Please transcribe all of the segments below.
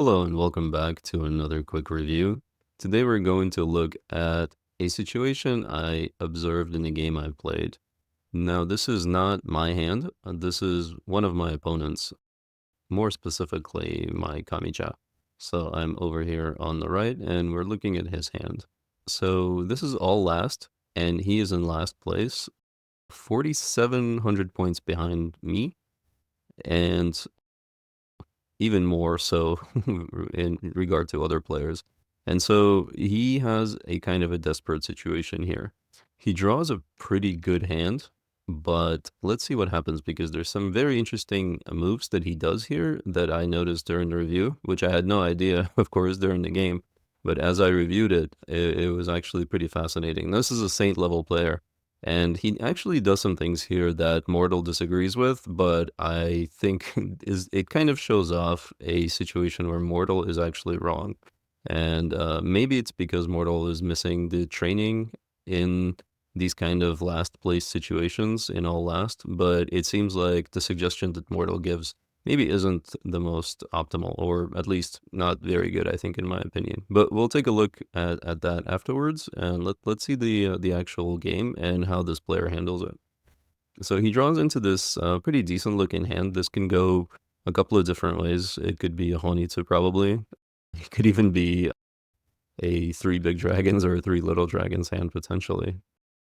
Hello and welcome back to another quick review. Today we're going to look at a situation I observed in a game I played. Now, this is not my hand, this is one of my opponents, more specifically my Kamicha. So I'm over here on the right and we're looking at his hand. So this is all last, and he is in last place, 4,700 points behind me, and even more so in regard to other players. And so he has a kind of a desperate situation here. He draws a pretty good hand, but let's see what happens because there's some very interesting moves that he does here that I noticed during the review, which I had no idea, of course, during the game. But as I reviewed it was actually pretty fascinating. This is a Saint level player, and he actually does some things here that Mortal disagrees with, but I think it kind of shows off a situation where Mortal is actually wrong. And maybe it's because Mortal is missing the training in these kind of last place situations in all last, but it seems like the suggestion that Mortal gives maybe isn't the most optimal, or at least not very good, I think, in my opinion. But we'll take a look at that afterwards, and let's see the actual game and how this player handles it. So he draws into this pretty decent looking hand. This can go a couple of different ways. It could be a Honitsu probably. It could even be a three big dragons or a three little dragons hand potentially.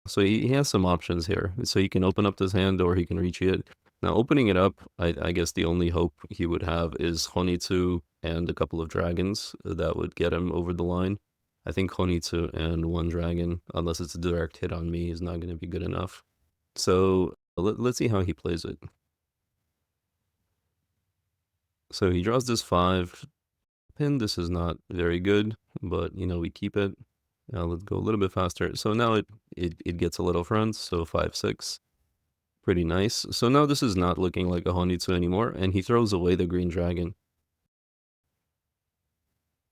So he has some options here. So he can open up this hand or he can reach it. Now opening it up, I guess the only hope he would have is Honitsu and a couple of dragons that would get him over the line. I think Honitsu and one dragon, unless it's a direct hit on me, is not going to be good enough. So let's see how he plays it. So he draws this 5 pin. This is not very good, but we keep it. Now let's go a little bit faster. So now it gets a little front, so 5-6. Pretty nice. So now this is not looking like a Honitsu anymore, and he throws away the green dragon.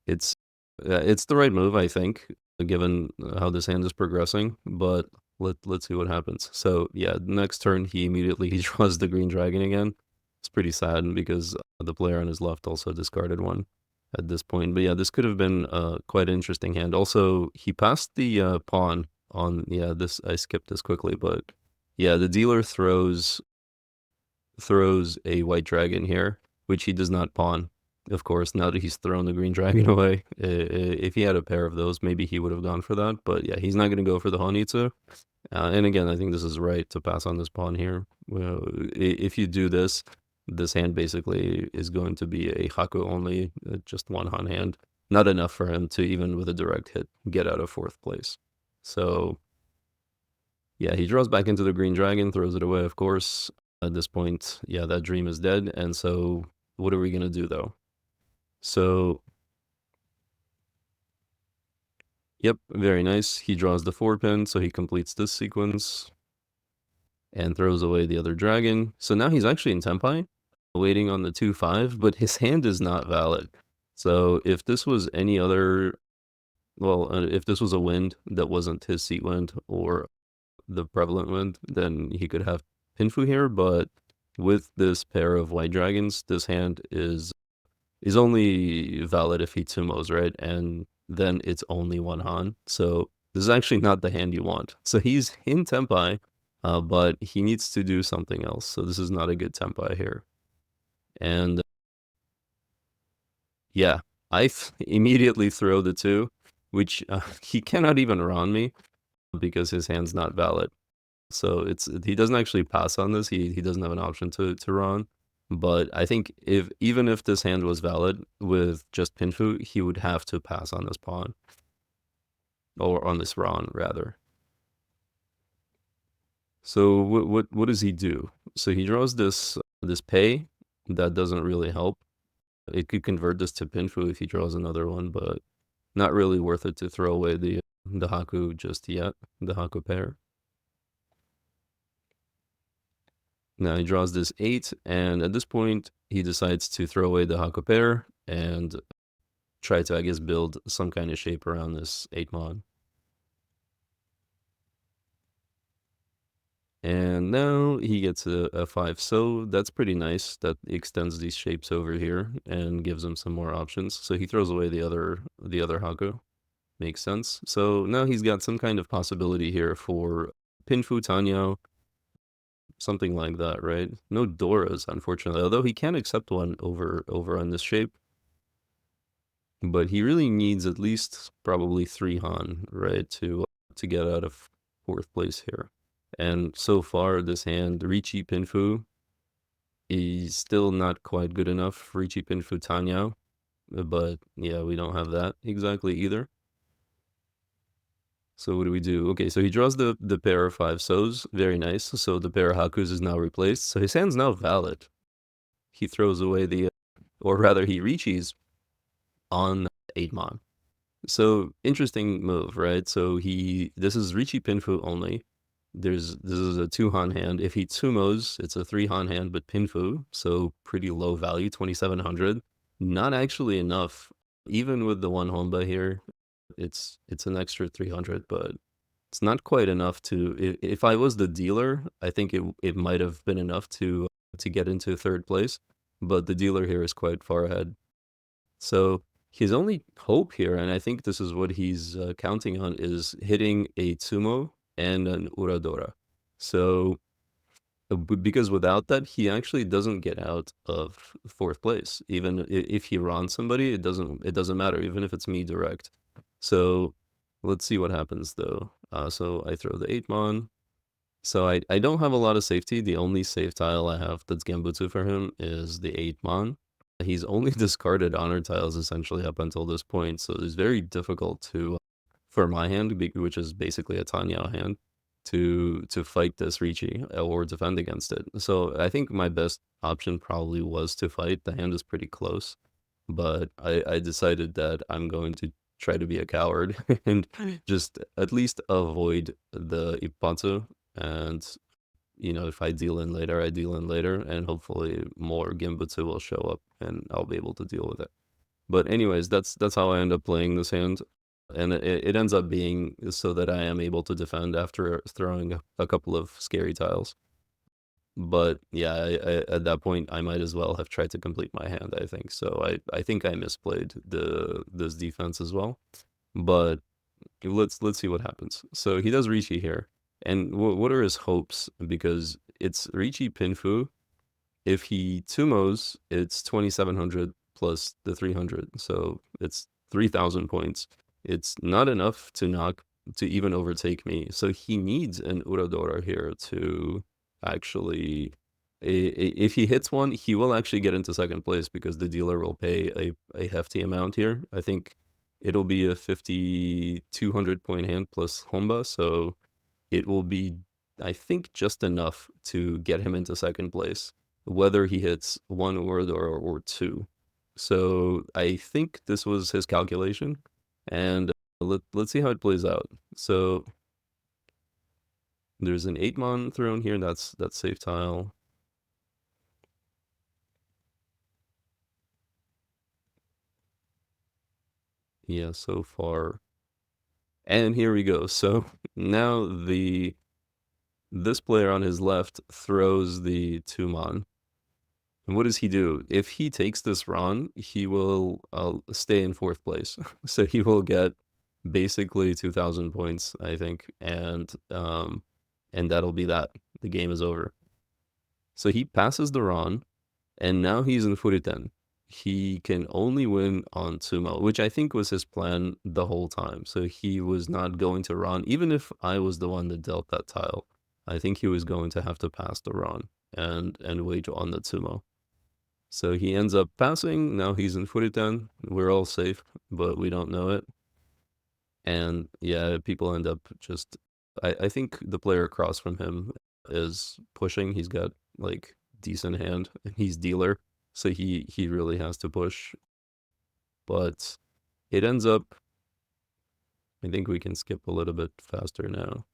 It's it's the right move, I think, given how this hand is progressing, but let's see what happens. So yeah, next turn he immediately he draws the green dragon again. It's pretty sad because the player on his left also discarded one at this point. But yeah, this could have been quite an interesting hand. Also, he passed the pawn on, yeah, this, I skipped this quickly, but yeah, the dealer throws a white dragon here, which he does not pawn. Of course, now that he's thrown the green dragon away, if he had a pair of those, maybe he would have gone for that. But yeah, he's not going to go for the Honitsu. And again, I think this is right to pass on this pawn here. Well, if you do this, this hand basically is going to be a Haku only, just one Han hand. Not enough for him to, even with a direct hit, get out of 4th place. So yeah, he draws back into the green dragon, throws it away, of course. At this point, yeah, that dream is dead. And so what are we going to do, though? So, yep, very nice. He draws the 4 pin, so he completes this sequence and throws away the other dragon. So now he's actually in Tenpai, waiting on the 2-5, but his hand is not valid. So if this was any other, well, if this was a wind that wasn't his seat wind or the prevalent wind, then he could have Pinfu here, but with this pair of white dragons, this hand is only valid if he Tsumos, right? And then it's only one Han. So this is actually not the hand you want. So he's in Tenpai, but he needs to do something else. So this is not a good Tenpai here. And yeah, I immediately throw the 2, which he cannot even Ron me because his hand's not valid. So he doesn't actually pass on this. He doesn't have an option to Ron. But I think even if this hand was valid with just Pinfu, he would have to pass on this pawn. Or on this Ron, rather. So what does he do? So he draws this pay that doesn't really help. It could convert this to Pinfu if he draws another one, but not really worth it to throw away the Haku just yet, the Haku pair. Now he draws this 8, and at this point, he decides to throw away the Haku pair and try to, I guess, build some kind of shape around this 8 mon. And now he gets a 5. So that's pretty nice. That extends these shapes over here and gives him some more options. So he throws away the other Haku. Makes sense. So now he's got some kind of possibility here for Pinfu Tanyao, something like that, right? No Doras, unfortunately. Although he can accept one over on this shape, but he really needs at least probably 3 Han, right, to get out of 4th place here. And so far, this hand, Richi Pinfu, is still not quite good enough for Richi Pinfu Tanyao, but yeah, we don't have that exactly either. So what do we do? Okay, so he draws the pair of 5 so's. Very nice. So the pair of Hakus is now replaced. So his hand's now valid. He throws away or rather he reaches on 8 Mon. So interesting move, right? So this is Richi Pinfu only. This is a 2 Han hand. If he Tsumos, it's a 3 Han hand, but Pinfu, so pretty low value, 2700. Not actually enough, even with the 1 Honba here. It's an extra 300, but it's not quite enough to. If I was the dealer, I think it might have been enough to get into 3rd place, but the dealer here is quite far ahead. So his only hope here, and I think this is what he's counting on, is hitting a Tsumo and an Uradora. So because without that, he actually doesn't get out of 4th place. Even if he runs somebody, it doesn't matter, even if it's me direct. So let's see what happens though. So I throw the 8 Mon. So I don't have a lot of safety. The only safe tile I have that's Gambutsu for him is the 8 Mon. He's only discarded honor tiles essentially up until this point, so it's very difficult for my hand, which is basically a Tanyao hand, to fight this Ricci or defend against it. So I think my best option probably was to fight. The hand is pretty close, but I decided that I'm going to try to be a coward and just at least avoid the Ippatsu. And if I deal in later, I deal in later, and hopefully more Genbutsu will show up and I'll be able to deal with it. But anyways, that's how I end up playing this hand. And it ends up being so that I am able to defend after throwing a couple of scary tiles. But yeah, at that point, I might as well have tried to complete my hand, I think. So I think I misplayed this defense as well. But let's see what happens. So he does Ricci here. And what are his hopes? Because it's Ricci Pinfu. If he Tumos, it's 2700 plus the 300. So it's 3000 points. It's not enough to even overtake me. So he needs an Uradora here to actually. If he hits one, he will actually get into 2nd place because the dealer will pay a hefty amount here. I think it'll be a 5200 point hand plus Honba, so it will be, I think, just enough to get him into 2nd place, whether he hits 1 word or 2. So I think this was his calculation, and let's see how it plays out. So there's an 8 Mon thrown here. That's safe tile. Yeah, so far. And here we go. So now this player on his left throws the 2 Mon. And what does he do? If he takes this run, he will stay in 4th place. So he will get basically 2000 points, I think, and that'll be that. The game is over. So he passes the run, and now he's in Furiten. He can only win on Sumo, which I think was his plan the whole time. So he was not going to run, even if I was the one that dealt that tile. I think he was going to have to pass the run and wait on the Sumo. So he ends up passing. Now he's in Furitan. We're all safe, but we don't know it. And yeah, people end up just. I think the player across from him is pushing. He's got like decent hand, and he's dealer, so he really has to push. But it ends up. I think we can skip a little bit faster now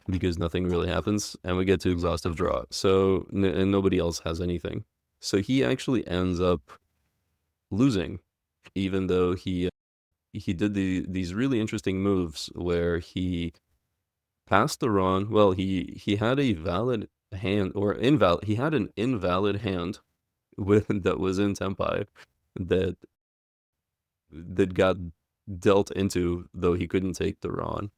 because nothing really happens, and we get to exhaustive draw. So and nobody else has anything. So he actually ends up losing, even though he did these really interesting moves where he passed the Ron. Well, he had a valid hand or invalid. He had an invalid hand with that was in Tenpai that got dealt into, though he couldn't take the Ron.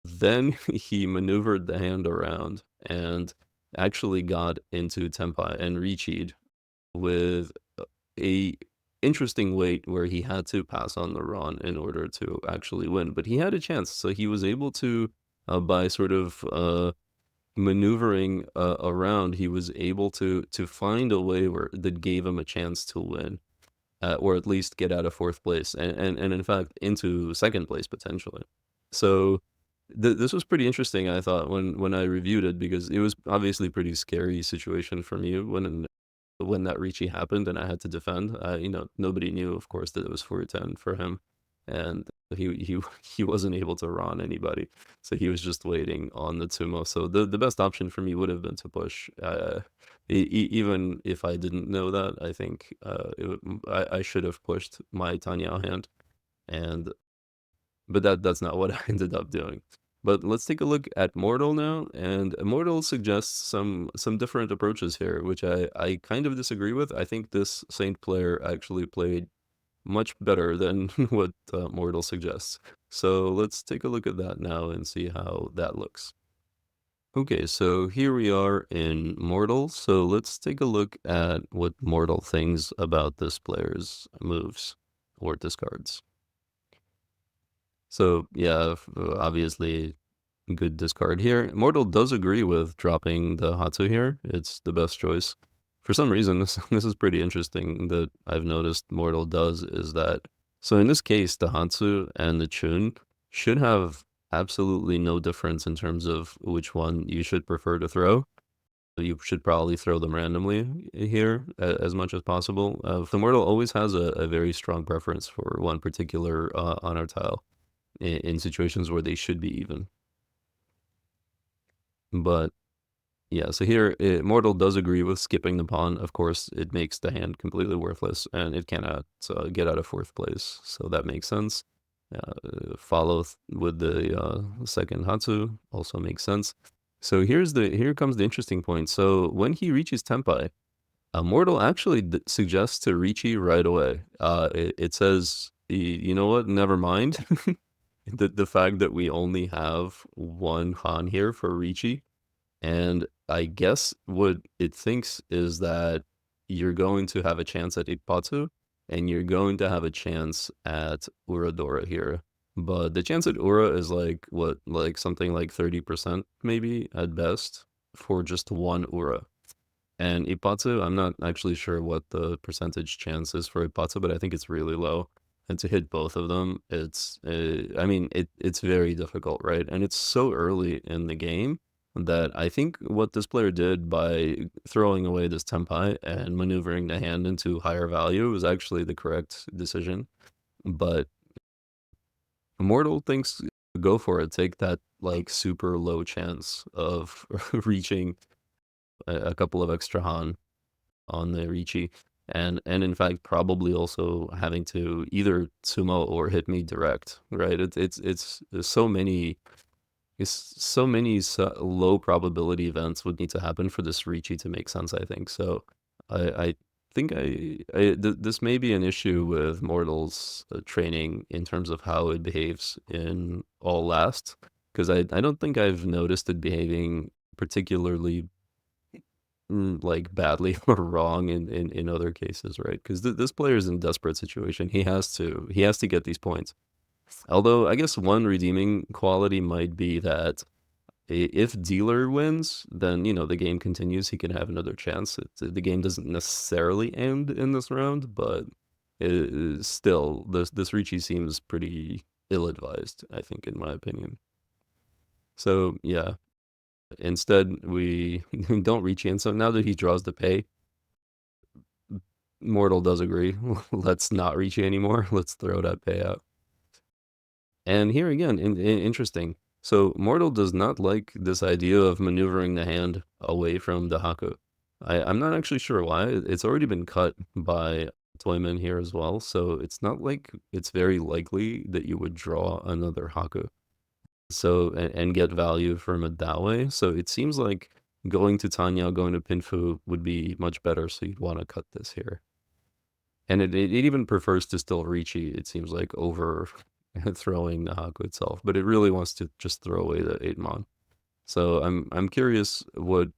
Then he maneuvered the hand around and actually got into Tenpai and Richi'd with a interesting wait where he had to pass on the Ron in order to actually win. But he had a chance, so he was able to, by sort of maneuvering around, he was able to find a way where that gave him a chance to win, or at least get out of fourth place, and in fact into second place potentially. So this was pretty interesting, I thought, when I reviewed it, because it was obviously a pretty scary situation for me when that Ricci happened and I had to defend. Nobody knew, of course, that it was 410 for him, and he wasn't able to run anybody, so he was just waiting on the Tsumo. So the best option for me would have been to push. Even if I didn't know that, I think I should have pushed my Tanyao hand, and but that's not what I ended up doing. But let's take a look at Mortal now, and Mortal suggests some different approaches here, which I kind of disagree with. I think this Saint player actually played much better than what Mortal suggests. So let's take a look at that now and see how that looks. Okay, so here we are in Mortal. So let's take a look at what Mortal thinks about this player's moves or discards. So yeah, obviously good discard here. Mortal does agree with dropping the Hatsu here. It's the best choice. For some reason, this is pretty interesting that I've noticed Mortal does is that, so in this case, the Hatsu and the Chun should have absolutely no difference in terms of which one you should prefer to throw. You should probably throw them randomly here as much as possible. The Mortal always has a very strong preference for one particular honor tile in situations where they should be even. But yeah, so here Mortal does agree with skipping the pawn. Of course, it makes the hand completely worthless, and it cannot get out of fourth place, so that makes sense. Follow with the second Hatsu also makes sense. So here comes the interesting point. So when he reaches Tenpai, Mortal actually suggests to Ricci right away. It says, you know what? Never mind. The fact that we only have one Han here for Ricci, and I guess what it thinks is that you're going to have a chance at Ipatsu, and you're going to have a chance at Uradora here. But the chance at Ura is like, what, like something like 30% maybe at best for just one Ura. And Ipatsu, I'm not actually sure what the percentage chance is for Ipatsu, but I think it's really low. And to hit both of them, I mean, it's very difficult, right? And it's so early in the game that I think what this player did by throwing away this Tenpai and maneuvering the hand into higher value was actually the correct decision. But Immortal thinks go for it, take that like super low chance of reaching a couple of extra Han on the Ricci, and in fact probably also having to either sumo or hit me direct, right? There's so many low probability events would need to happen for this Ricci to make sense, I think. So I think this may be an issue with Mortal's training in terms of how it behaves in all last, because I don't think I've noticed it behaving particularly like badly or wrong in other cases, right? Because this player is in a desperate situation. He has to get these points. Although I guess one redeeming quality might be that if dealer wins, then the game continues. He can have another chance. The game doesn't necessarily end in this round, but still, this Ricci seems pretty ill-advised, I think, in my opinion. So yeah, instead we don't reach in. So now that he draws the pay, Mortal does agree. Let's not reach anymore. Let's throw that pay out. And here again, interesting. So Mortal does not like this idea of maneuvering the hand away from the Haku. I'm not actually sure why. It's already been cut by Toyman here as well, so it's not like it's very likely that you would draw another Haku. So and get value from it that way. So it seems like going to Tanya, going to Pinfu would be much better. So you'd want to cut this here. And it even prefers to still Ricci, it seems like, over throwing Nahaku itself. But it really wants to just throw away the 8-mon. So I'm curious what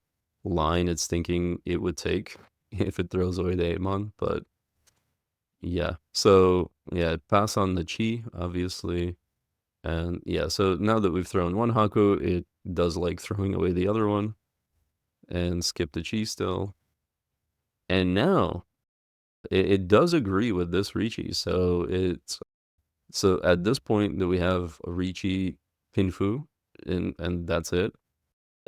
line it's thinking it would take if it throws away the 8-mon. But yeah. So yeah, pass on the Chi, obviously. And yeah, so now that we've thrown one Haku, it does like throwing away the other one and skip the Chi still. And now it does agree with this Ricci. So at this point that we have a Ricci Pinfu and that's it.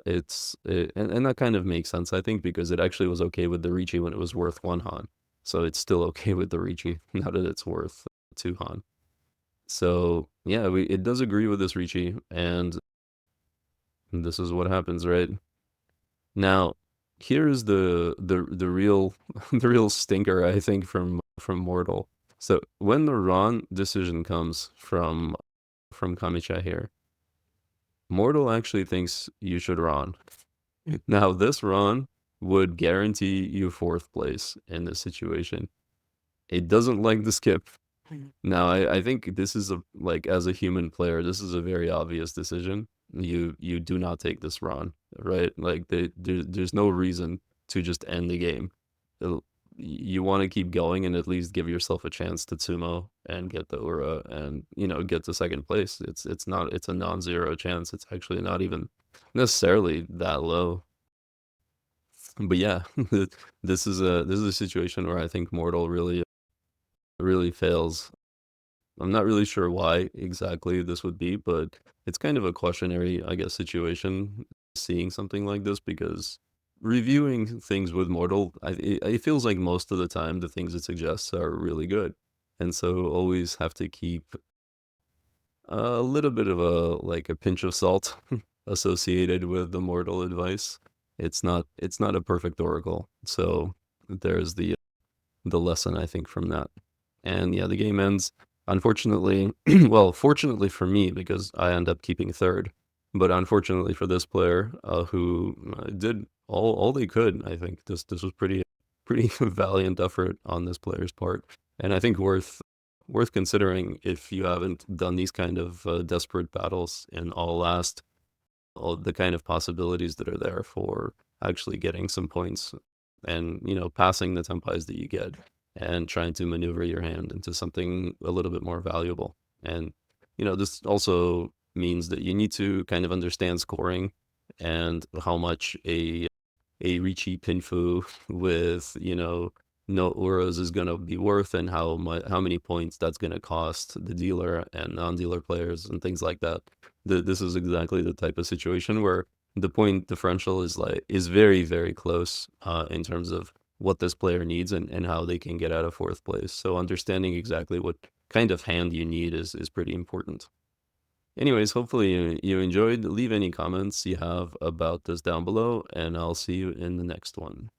And that kind of makes sense, I think, because it actually was okay with the Ricci when it was worth 1 Han. So it's still okay with the Ricci now that it's worth 2 Han. So yeah, it does agree with this Ricci, and this is what happens, right? Now, here's the real the real stinker, I think, from Mortal. So when the Ron decision comes from Kamicha here, Mortal actually thinks you should Ron. Now, this Ron would guarantee you 4th place in this situation. It doesn't like the skip. Now, I think this is like as a human player, this is a very obvious decision. You do not take this Ron, right? Like there's no reason to just end the game. You want to keep going and at least give yourself a chance to Tsumo and get the Ura and get to 2nd place. It's a non-zero chance. It's actually not even necessarily that low. But yeah, this is a situation where I think Mortal really fails. I'm not really sure why exactly this would be, but it's kind of a cautionary, I guess, situation seeing something like this because reviewing things with Mortal, it feels like most of the time the things it suggests are really good. And so always have to keep a little bit of a pinch of salt associated with the Mortal advice. It's not a perfect oracle. So there's the lesson, I think, from that. And yeah, the game ends. Unfortunately, well, fortunately for me, because I end up keeping 3rd, but unfortunately for this player, who did all they could, I think this was pretty valiant effort on this player's part, and I think worth considering if you haven't done these kind of desperate battles in all last, all the kind of possibilities that are there for actually getting some points and passing the Tenpais that you get and trying to maneuver your hand into something a little bit more valuable. And this also means that you need to kind of understand scoring and how much a Ricci Pinfu with no Uros is going to be worth, and how many points that's going to cost the dealer and non-dealer players and things like that. This is exactly the type of situation where the point differential is very, very close in terms of what this player needs and how they can get out of 4th place. So understanding exactly what kind of hand you need is pretty important. Anyways, hopefully you enjoyed. Leave any comments you have about this down below, and I'll see you in the next one.